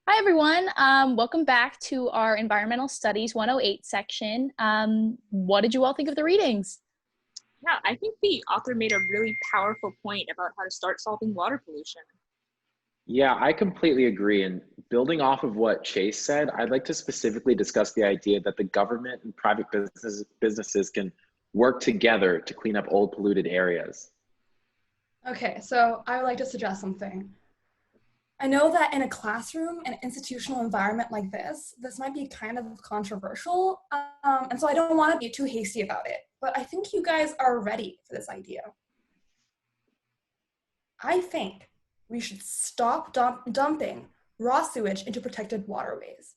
Hi, everyone. Welcome back to our Environmental Studies 108 section. What did you all think of the readings? Yeah, I think the author made a really powerful point about how to start solving water pollution. Yeah, I completely agree. And building off of what Chase said, I'd like to specifically discuss the idea that the government and private businesses can work together to clean up old polluted areas. Okay, so I would like to suggest something. I know that in a classroom and institutional environment like this might be kind of controversial, and so I don't want to be too hasty about it, but I think you guys are ready for this idea. I think we should stop dumping raw sewage into protected waterways.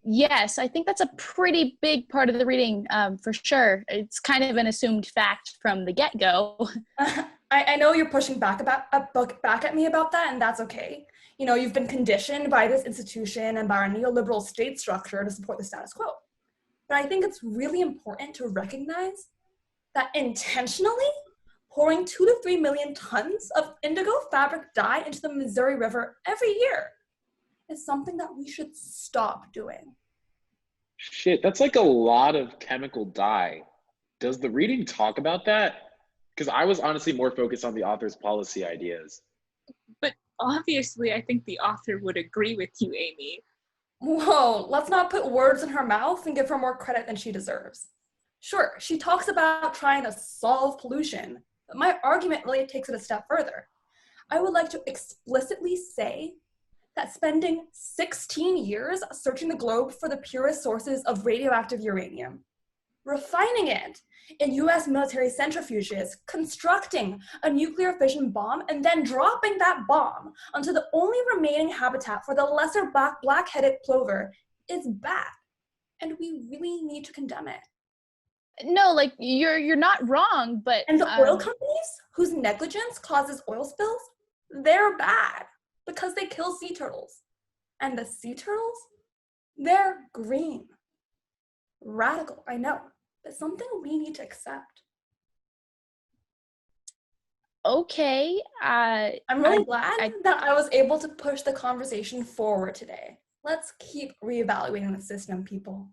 Yes, I think that's a pretty big part of the reading, for sure. It's kind of an assumed fact from the get-go. I know you're pushing back at me about that, and that's okay. You know, you've been conditioned by this institution and by our neoliberal state structure to support the status quo. But I think it's really important to recognize that intentionally pouring 2 to 3 million tons of indigo fabric dye into the Missouri River every year is something that we should stop doing. Shit, that's like a lot of chemical dye. Does the reading talk about that? Because I was honestly more focused on the author's policy ideas. But obviously, I think the author would agree with you, Amy. Whoa, let's not put words in her mouth and give her more credit than she deserves. Sure, she talks about trying to solve pollution, but my argument really takes it a step further. I would like to explicitly say that spending 16 years searching the globe for the purest sources of radioactive uranium, refining it in US military centrifuges, constructing a nuclear fission bomb, and then dropping that bomb onto the only remaining habitat for the lesser black-headed plover is bad, and we really need to condemn it. No, like you're not wrong, but And the oil companies whose negligence causes oil spills, they're bad because they kill sea turtles. And the sea turtles, they're green. Radical, I know, but something we need to accept. okay. I'm really glad that I was able to push the conversation forward today. Let's keep reevaluating the system, people.